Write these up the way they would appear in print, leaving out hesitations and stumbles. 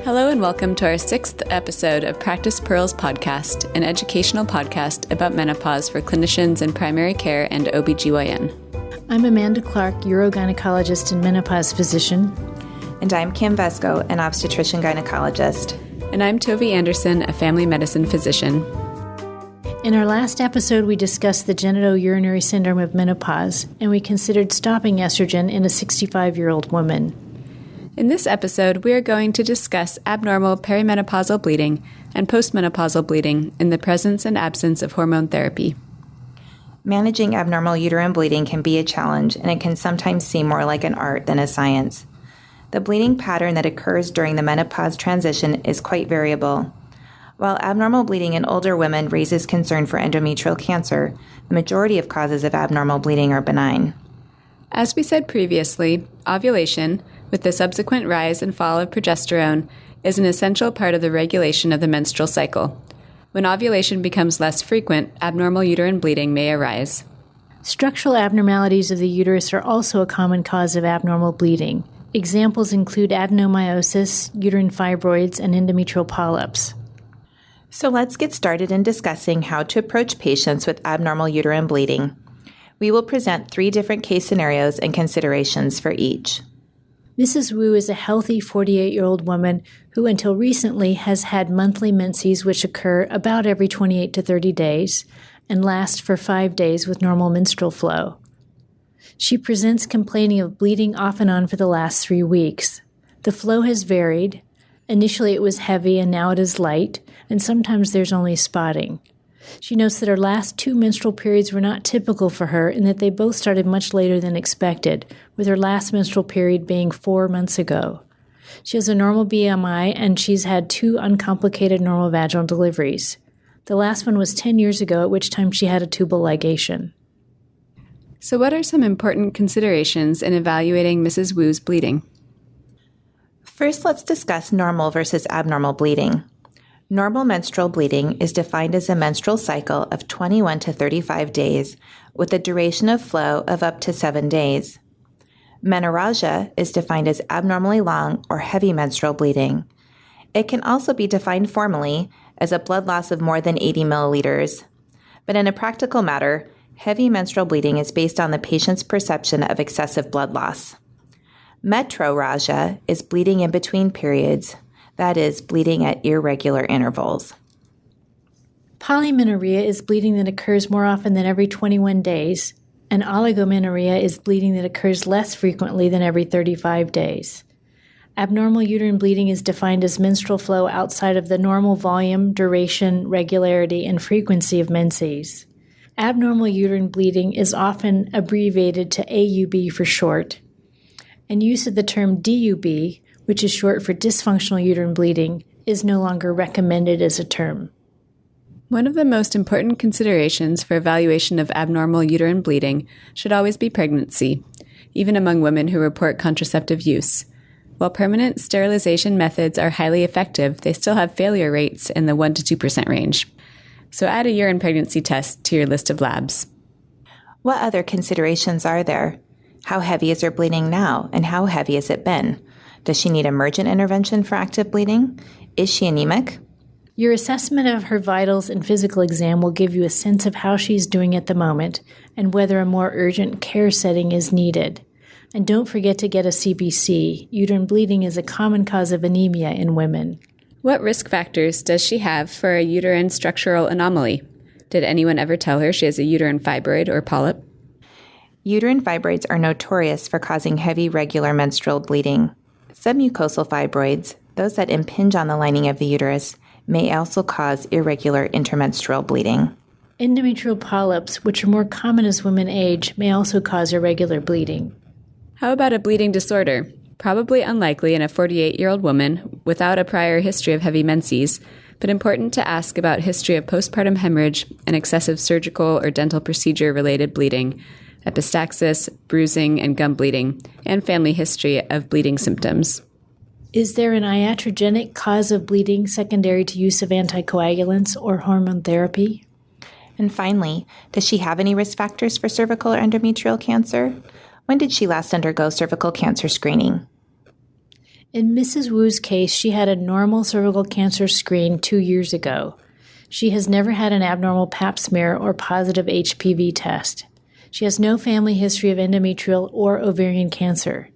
Hello and welcome to our 6th episode of Practice Pearls podcast, an educational podcast about menopause for clinicians in primary care and OBGYN. I'm Amanda Clark, urogynecologist and menopause physician. And I'm Kim Vesco, an obstetrician-gynecologist. And I'm Tovi Anderson, a family medicine physician. In our last episode, we discussed the genitourinary syndrome of menopause, and we considered stopping estrogen in a 65-year-old woman. In this episode, we are going to discuss abnormal perimenopausal bleeding and postmenopausal bleeding in the presence and absence of hormone therapy. Managing abnormal uterine bleeding can be a challenge, and it can sometimes seem more like an art than a science. The bleeding pattern that occurs during the menopause transition is quite variable. While abnormal bleeding in older women raises concern for endometrial cancer, the majority of causes of abnormal bleeding are benign. As we said previously, ovulation, with the subsequent rise and fall of progesterone, is an essential part of the regulation of the menstrual cycle. When ovulation becomes less frequent, abnormal uterine bleeding may arise. Structural abnormalities of the uterus are also a common cause of abnormal bleeding. Examples include adenomyosis, uterine fibroids, and endometrial polyps. So let's get started in discussing how to approach patients with abnormal uterine bleeding. We will present 3 different case scenarios and considerations for each. Mrs. Wu is a healthy 48-year-old woman who until recently has had monthly menses which occur about every 28 to 30 days and last for 5 days with normal menstrual flow. She presents complaining of bleeding off and on for the last 3 weeks. The flow has varied. Initially it was heavy and now it is light, and sometimes there's only spotting. She notes that her last 2 menstrual periods were not typical for her and that they both started much later than expected, with her last menstrual period being 4 months ago. She has a normal BMI and she's had 2 uncomplicated normal vaginal deliveries. The last one was 10 years ago, at which time she had a tubal ligation. So what are some important considerations in evaluating Mrs. Wu's bleeding? First, let's discuss normal versus abnormal bleeding. Normal menstrual bleeding is defined as a menstrual cycle of 21 to 35 days with a duration of flow of up to 7 days. Menorrhagia is defined as abnormally long or heavy menstrual bleeding. It can also be defined formally as a blood loss of more than 80 milliliters. But in a practical matter, heavy menstrual bleeding is based on the patient's perception of excessive blood loss. Metrorrhagia is bleeding in between periods, that is, bleeding at irregular intervals. Polymenorrhea is bleeding that occurs more often than every 21 days, and oligomenorrhea is bleeding that occurs less frequently than every 35 days. Abnormal uterine bleeding is defined as menstrual flow outside of the normal volume, duration, regularity, and frequency of menses. Abnormal uterine bleeding is often abbreviated to AUB for short, and use of the term DUB, which is short for dysfunctional uterine bleeding, is no longer recommended as a term. One of the most important considerations for evaluation of abnormal uterine bleeding should always be pregnancy, even among women who report contraceptive use. While permanent sterilization methods are highly effective, they still have failure rates in the 1 to 2% range. So add a urine pregnancy test to your list of labs. What other considerations are there? How heavy is her bleeding now, and how heavy has it been? Does she need emergent intervention for active bleeding? Is she anemic? Your assessment of her vitals and physical exam will give you a sense of how she's doing at the moment and whether a more urgent care setting is needed. And don't forget to get a CBC. Uterine bleeding is a common cause of anemia in women. What risk factors does she have for a uterine structural anomaly? Did anyone ever tell her she has a uterine fibroid or polyp? Uterine fibroids are notorious for causing heavy regular menstrual bleeding. Submucosal fibroids, those that impinge on the lining of the uterus, may also cause irregular intermenstrual bleeding. Endometrial polyps, which are more common as women age, may also cause irregular bleeding. How about a bleeding disorder? Probably unlikely in a 48-year-old woman without a prior history of heavy menses, but important to ask about history of postpartum hemorrhage and excessive surgical or dental procedure-related bleeding, epistaxis, bruising, and gum bleeding, and family history of bleeding symptoms. Is there an iatrogenic cause of bleeding secondary to use of anticoagulants or hormone therapy? And finally, does she have any risk factors for cervical or endometrial cancer? When did she last undergo cervical cancer screening? In Mrs. Wu's case, she had a normal cervical cancer screen 2 years ago. She has never had an abnormal pap smear or positive HPV test. She has no family history of endometrial or ovarian cancer.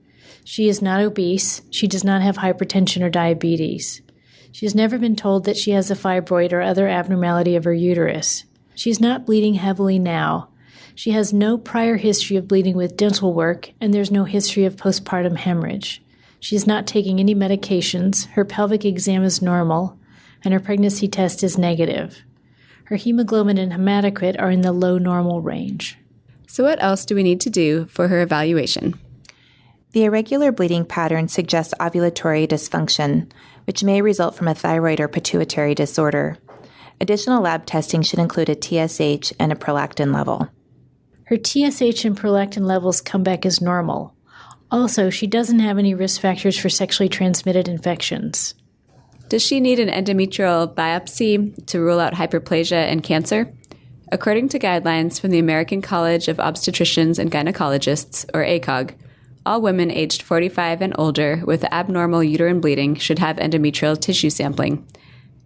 She is not obese. She does not have hypertension or diabetes. She has never been told that she has a fibroid or other abnormality of her uterus. She is not bleeding heavily now. She has no prior history of bleeding with dental work, and there's no history of postpartum hemorrhage. She is not taking any medications, her pelvic exam is normal, and her pregnancy test is negative. Her hemoglobin and hematocrit are in the low normal range. So what else do we need to do for her evaluation? The irregular bleeding pattern suggests ovulatory dysfunction, which may result from a thyroid or pituitary disorder. Additional lab testing should include a TSH and a prolactin level. Her TSH and prolactin levels come back as normal. Also, she doesn't have any risk factors for sexually transmitted infections. Does she need an endometrial biopsy to rule out hyperplasia and cancer? According to guidelines from the American College of Obstetricians and Gynecologists, or ACOG, all women aged 45 and older with abnormal uterine bleeding should have endometrial tissue sampling.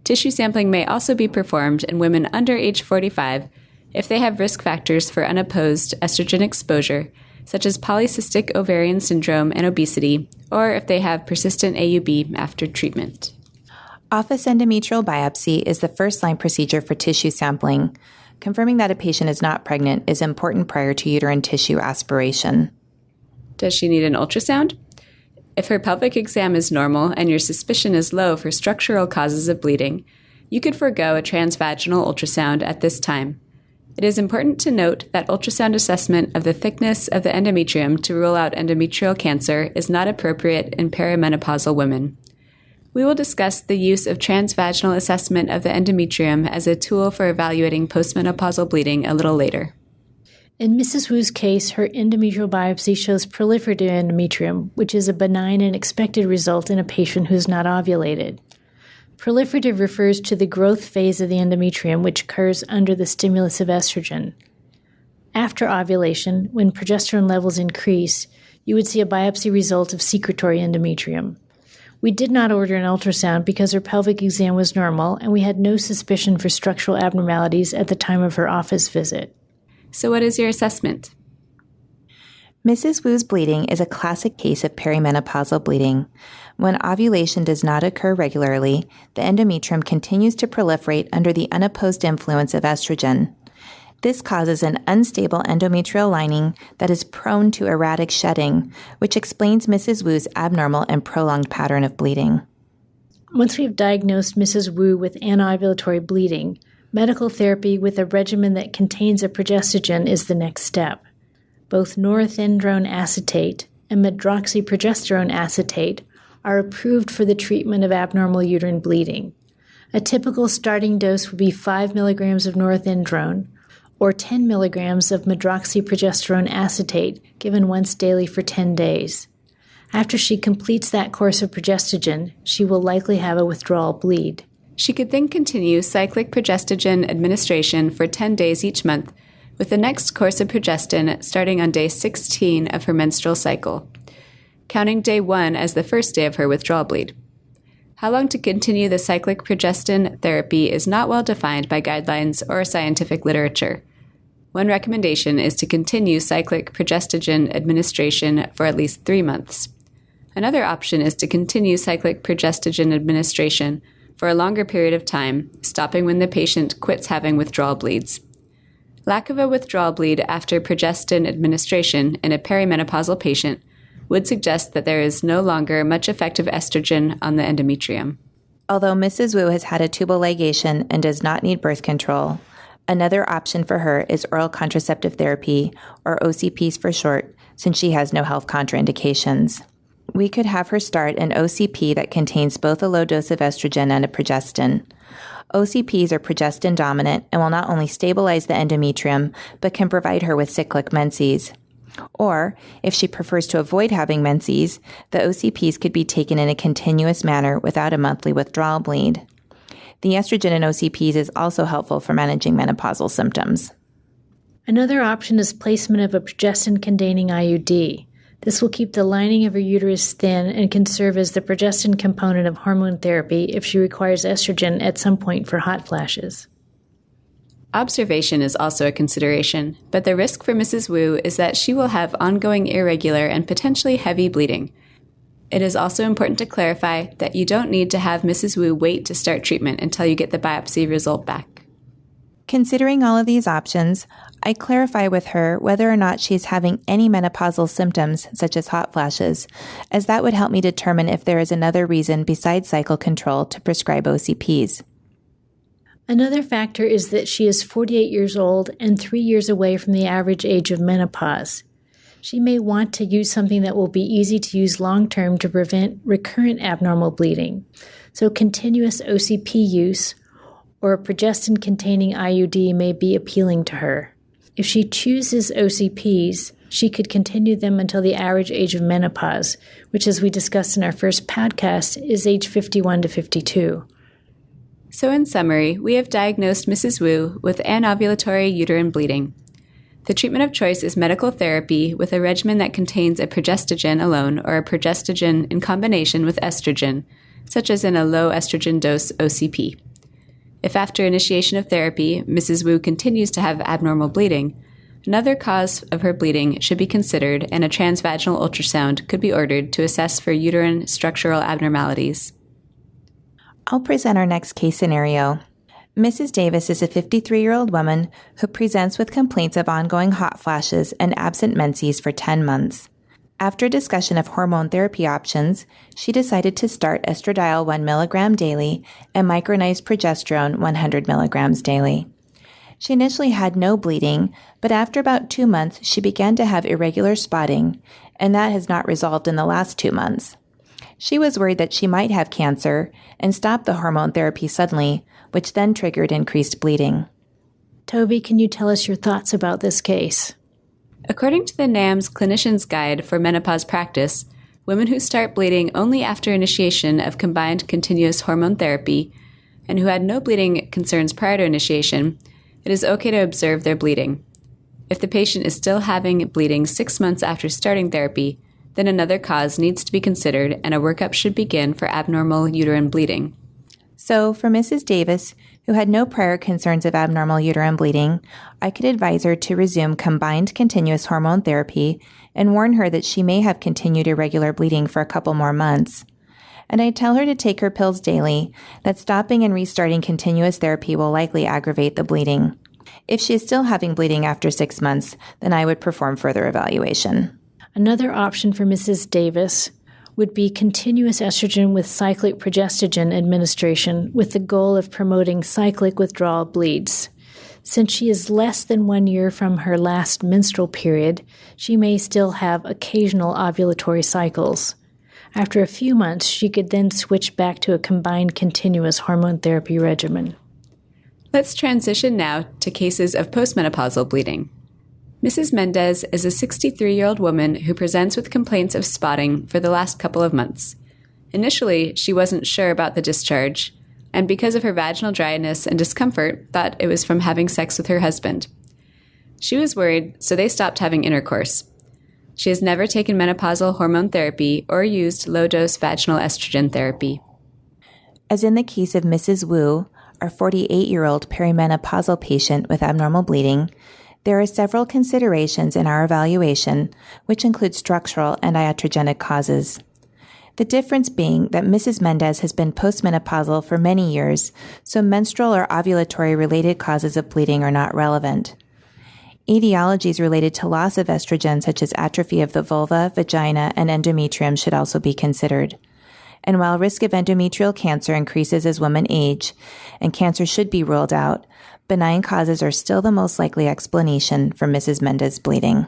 Tissue sampling may also be performed in women under age 45 if they have risk factors for unopposed estrogen exposure, such as polycystic ovarian syndrome and obesity, or if they have persistent AUB after treatment. Office endometrial biopsy is the first-line procedure for tissue sampling. Confirming that a patient is not pregnant is important prior to uterine tissue aspiration. Does she need an ultrasound? If her pelvic exam is normal and your suspicion is low for structural causes of bleeding, you could forego a transvaginal ultrasound at this time. It is important to note that ultrasound assessment of the thickness of the endometrium to rule out endometrial cancer is not appropriate in perimenopausal women. We will discuss the use of transvaginal assessment of the endometrium as a tool for evaluating postmenopausal bleeding a little later. In Mrs. Wu's case, her endometrial biopsy shows proliferative endometrium, which is a benign and expected result in a patient who is not ovulated. Proliferative refers to the growth phase of the endometrium, which occurs under the stimulus of estrogen. After ovulation, when progesterone levels increase, you would see a biopsy result of secretory endometrium. We did not order an ultrasound because her pelvic exam was normal, and we had no suspicion for structural abnormalities at the time of her office visit. So what is your assessment? Mrs. Wu's bleeding is a classic case of perimenopausal bleeding. When ovulation does not occur regularly, the endometrium continues to proliferate under the unopposed influence of estrogen. This causes an unstable endometrial lining that is prone to erratic shedding, which explains Mrs. Wu's abnormal and prolonged pattern of bleeding. Once we have diagnosed Mrs. Wu with anovulatory bleeding, medical therapy with a regimen that contains a progestogen is the next step. Both norethindrone acetate and medroxyprogesterone acetate are approved for the treatment of abnormal uterine bleeding. A typical starting dose would be 5 milligrams of norethindrone or 10 milligrams of medroxyprogesterone acetate given once daily for 10 days. After she completes that course of progestogen, she will likely have a withdrawal bleed. She could then continue cyclic progestogen administration for 10 days each month, with the next course of progestin starting on day 16 of her menstrual cycle, counting day 1 as the first day of her withdrawal bleed. How long to continue the cyclic progestin therapy is not well defined by guidelines or scientific literature. One recommendation is to continue cyclic progestogen administration for at least 3 months. Another option is to continue cyclic progestogen administration for a longer period of time, stopping when the patient quits having withdrawal bleeds. Lack of a withdrawal bleed after progestin administration in a perimenopausal patient would suggest that there is no longer much effective estrogen on the endometrium. Although Mrs. Wu has had a tubal ligation and does not need birth control, another option for her is oral contraceptive therapy, or OCPs for short, since she has no health contraindications. We could have her start an OCP that contains both a low dose of estrogen and a progestin. OCPs are progestin dominant and will not only stabilize the endometrium, but can provide her with cyclic menses. Or, if she prefers to avoid having menses, the OCPs could be taken in a continuous manner without a monthly withdrawal bleed. The estrogen in OCPs is also helpful for managing menopausal symptoms. Another option is placement of a progestin-containing IUD. This will keep the lining of her uterus thin and can serve as the progestin component of hormone therapy if she requires estrogen at some point for hot flashes. Observation is also a consideration, but the risk for Mrs. Wu is that she will have ongoing irregular and potentially heavy bleeding. It is also important to clarify that you don't need to have Mrs. Wu wait to start treatment until you get the biopsy result back. Considering all of these options, I clarify with her whether or not she is having any menopausal symptoms, such as hot flashes, as that would help me determine if there is another reason besides cycle control to prescribe OCPs. Another factor is that she is 48 years old and 3 years away from the average age of menopause. She may want to use something that will be easy to use long-term to prevent recurrent abnormal bleeding, so continuous OCP use or a progestin-containing IUD may be appealing to her. If she chooses OCPs, she could continue them until the average age of menopause, which, as we discussed in our first podcast, is age 51 to 52. So in summary, we have diagnosed Mrs. Wu with anovulatory uterine bleeding. The treatment of choice is medical therapy with a regimen that contains a progestogen alone or a progestogen in combination with estrogen, such as in a low estrogen dose OCP. If after initiation of therapy, Mrs. Wu continues to have abnormal bleeding, another cause of her bleeding should be considered and a transvaginal ultrasound could be ordered to assess for uterine structural abnormalities. I'll present our next case scenario. Mrs. Davis is a 53-year-old woman who presents with complaints of ongoing hot flashes and absent menses for 10 months. After a discussion of hormone therapy options, she decided to start estradiol 1 mg daily and micronized progesterone 100 mg daily. She initially had no bleeding, but after about 2 months, she began to have irregular spotting, and that has not resolved in the last 2 months. She was worried that she might have cancer and stopped the hormone therapy suddenly, which then triggered increased bleeding. Toby, can you tell us your thoughts about this case? According to the NAMS Clinician's Guide for Menopause Practice, women who start bleeding only after initiation of combined continuous hormone therapy and who had no bleeding concerns prior to initiation, it is okay to observe their bleeding. If the patient is still having bleeding 6 months after starting therapy, then another cause needs to be considered and a workup should begin for abnormal uterine bleeding. So, for Mrs. Davis, who had no prior concerns of abnormal uterine bleeding, I could advise her to resume combined continuous hormone therapy and warn her that she may have continued irregular bleeding for a couple more months. And I tell her to take her pills daily, that stopping and restarting continuous therapy will likely aggravate the bleeding. If she is still having bleeding after 6 months, then I would perform further evaluation. Another option for Mrs. Davis would be continuous estrogen with cyclic progestogen administration with the goal of promoting cyclic withdrawal bleeds. Since she is less than 1 year from her last menstrual period, she may still have occasional ovulatory cycles. After a few months, she could then switch back to a combined continuous hormone therapy regimen. Let's transition now to cases of postmenopausal bleeding. Mrs. Mendez is a 63-year-old woman who presents with complaints of spotting for the last couple of months. Initially, she wasn't sure about the discharge, and because of her vaginal dryness and discomfort, thought it was from having sex with her husband. She was worried, so they stopped having intercourse. She has never taken menopausal hormone therapy or used low-dose vaginal estrogen therapy. As in the case of Mrs. Wu, our 48-year-old perimenopausal patient with abnormal bleeding, there are several considerations in our evaluation, which include structural and iatrogenic causes. The difference being that Mrs. Mendez has been postmenopausal for many years, so menstrual or ovulatory related causes of bleeding are not relevant. Etiologies related to loss of estrogen, such as atrophy of the vulva, vagina, and endometrium, should also be considered. And while risk of endometrial cancer increases as women age, and cancer should be ruled out, benign causes are still the most likely explanation for Mrs. Mendez bleeding.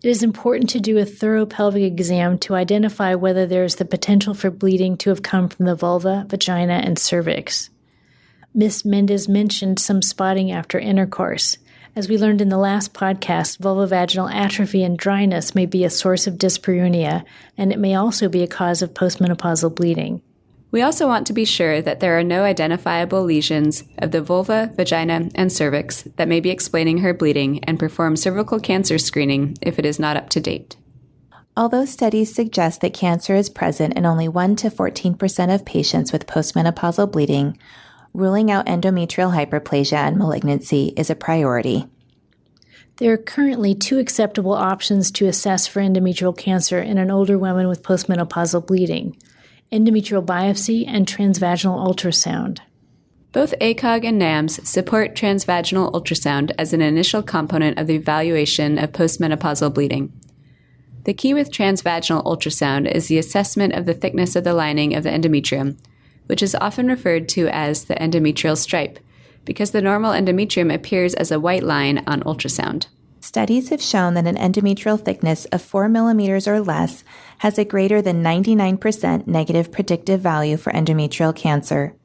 It is important to do a thorough pelvic exam to identify whether there is the potential for bleeding to have come from the vulva, vagina, and cervix. Ms. Mendez mentioned some spotting after intercourse. As we learned in the last podcast, vulvovaginal atrophy and dryness may be a source of dyspareunia, and it may also be a cause of postmenopausal bleeding. We also want to be sure that there are no identifiable lesions of the vulva, vagina, and cervix that may be explaining her bleeding and perform cervical cancer screening if it is not up to date. Although studies suggest that cancer is present in only 1 to 14% of patients with postmenopausal bleeding, ruling out endometrial hyperplasia and malignancy is a priority. There are currently 2 acceptable options to assess for endometrial cancer in an older woman with postmenopausal bleeding: endometrial biopsy and transvaginal ultrasound. Both ACOG and NAMS support transvaginal ultrasound as an initial component of the evaluation of postmenopausal bleeding. The key with transvaginal ultrasound is the assessment of the thickness of the lining of the endometrium, which is often referred to as the endometrial stripe, because the normal endometrium appears as a white line on ultrasound. Studies have shown that an endometrial thickness of 4 millimeters or less has a greater than 99% negative predictive value for endometrial cancer.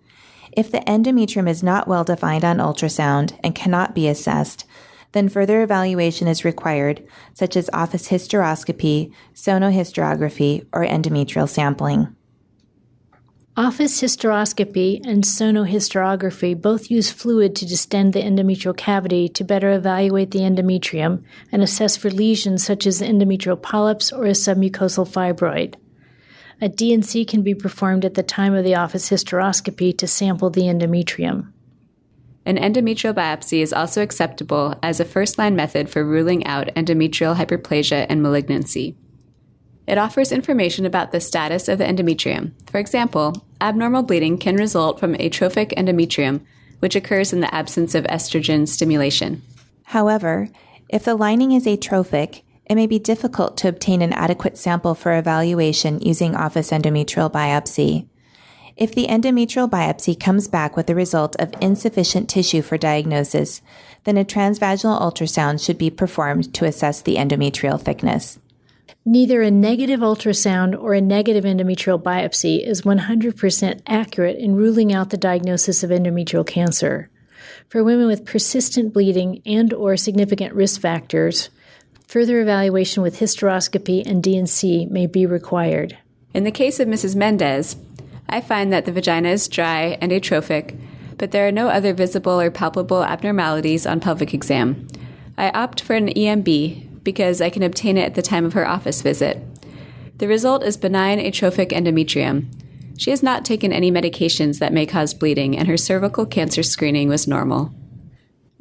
If the endometrium is not well defined on ultrasound and cannot be assessed, then further evaluation is required, such as office hysteroscopy, sonohysterography, or endometrial sampling. Office hysteroscopy and sonohysterography both use fluid to distend the endometrial cavity to better evaluate the endometrium and assess for lesions such as endometrial polyps or a submucosal fibroid. A D&C can be performed at the time of the office hysteroscopy to sample the endometrium. An endometrial biopsy is also acceptable as a first-line method for ruling out endometrial hyperplasia and malignancy. It offers information about the status of the endometrium. For example, abnormal bleeding can result from atrophic endometrium, which occurs in the absence of estrogen stimulation. However, if the lining is atrophic, it may be difficult to obtain an adequate sample for evaluation using office endometrial biopsy. If the endometrial biopsy comes back with the result of insufficient tissue for diagnosis, then a transvaginal ultrasound should be performed to assess the endometrial thickness. Neither a negative ultrasound or a negative endometrial biopsy is 100% accurate in ruling out the diagnosis of endometrial cancer. For women with persistent bleeding and/or significant risk factors, further evaluation with hysteroscopy and D&C may be required. In the case of Mrs. Mendez, I find that the vagina is dry and atrophic, but there are no other visible or palpable abnormalities on pelvic exam. I opt for an EMB because I can obtain it at the time of her office visit. The result is benign atrophic endometrium. She has not taken any medications that may cause bleeding, and her cervical cancer screening was normal.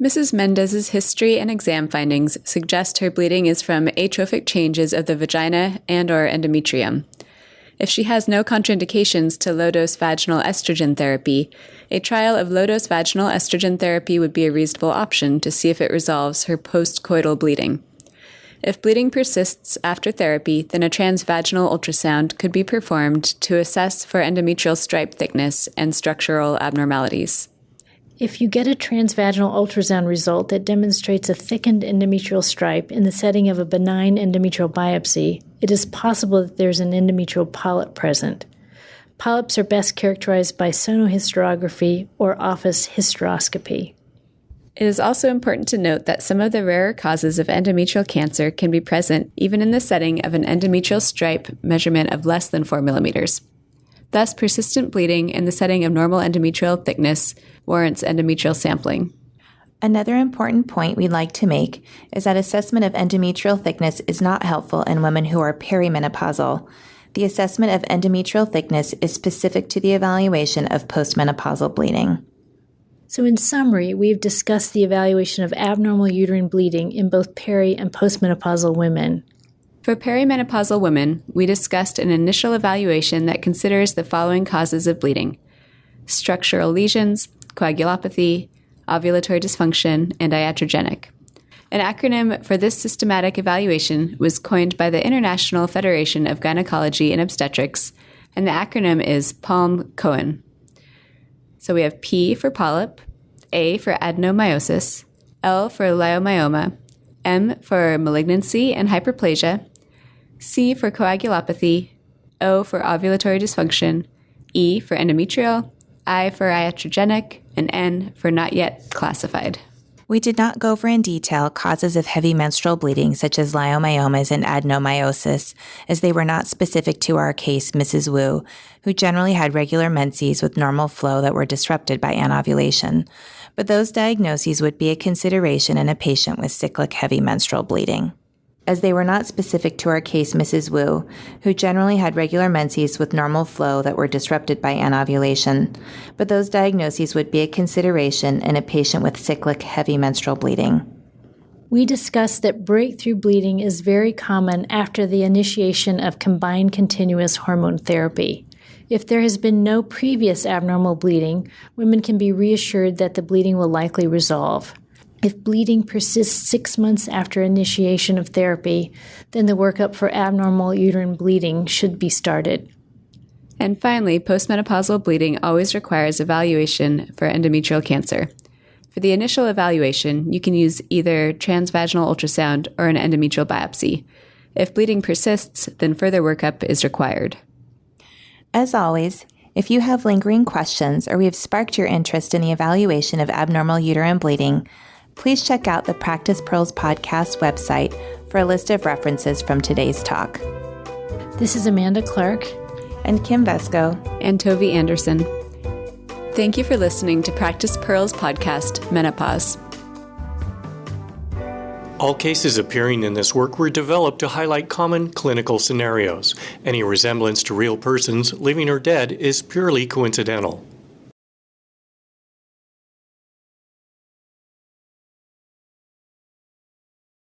Mrs. Mendez's history and exam findings suggest her bleeding is from atrophic changes of the vagina and/or endometrium. If she has no contraindications to low-dose vaginal estrogen therapy, a trial of low-dose vaginal estrogen therapy would be a reasonable option to see if it resolves her post-coital bleeding. If bleeding persists after therapy, then a transvaginal ultrasound could be performed to assess for endometrial stripe thickness and structural abnormalities. If you get a transvaginal ultrasound result that demonstrates a thickened endometrial stripe in the setting of a benign endometrial biopsy, it is possible that there's an endometrial polyp present. Polyps are best characterized by sonohysterography or office hysteroscopy. It is also important to note that some of the rarer causes of endometrial cancer can be present even in the setting of an endometrial stripe measurement of less than 4 millimeters. Thus, persistent bleeding in the setting of normal endometrial thickness warrants endometrial sampling. Another important point we'd like to make is that assessment of endometrial thickness is not helpful in women who are perimenopausal. The assessment of endometrial thickness is specific to the evaluation of postmenopausal bleeding. So in summary, we've discussed the evaluation of abnormal uterine bleeding in both peri- and postmenopausal women. For perimenopausal women, we discussed an initial evaluation that considers the following causes of bleeding: structural lesions, coagulopathy, ovulatory dysfunction, and iatrogenic. An acronym for this systematic evaluation was coined by the International Federation of Gynecology and Obstetrics, and the acronym is PALM-COAN. So we have P for polyp, A for adenomyosis, L for leiomyoma, M for malignancy and hyperplasia, C for coagulopathy, O for ovulatory dysfunction, E for endometrial, I for iatrogenic, and N for not yet classified. We did not go over in detail causes of heavy menstrual bleeding such as leiomyomas and adenomyosis, as they were not specific to our case, Mrs. Wu, who generally had regular menses with normal flow that were disrupted by anovulation. But those diagnoses would be a consideration in a patient with cyclic heavy menstrual bleeding. as they were not specific to our case, Mrs. Wu, who generally had regular menses with normal flow that were disrupted by anovulation, but those diagnoses would be a consideration in a patient with cyclic heavy menstrual bleeding. We discussed that breakthrough bleeding is very common after the initiation of combined continuous hormone therapy. If there has been no previous abnormal bleeding, women can be reassured that the bleeding will likely resolve. If bleeding persists 6 months after initiation of therapy, then the workup for abnormal uterine bleeding should be started. And finally, postmenopausal bleeding always requires evaluation for endometrial cancer. For the initial evaluation, you can use either transvaginal ultrasound or an endometrial biopsy. If bleeding persists, then further workup is required. As always, if you have lingering questions or we have sparked your interest in the evaluation of abnormal uterine bleeding, please check out the Practice Pearls podcast website for a list of references from today's talk. This is Amanda Clark And Kim Vesco. And Tovi Anderson. Thank you for listening to Practice Pearls podcast, Menopause. All cases appearing in this work were developed to highlight common clinical scenarios. Any resemblance to real persons, living or dead, is purely coincidental.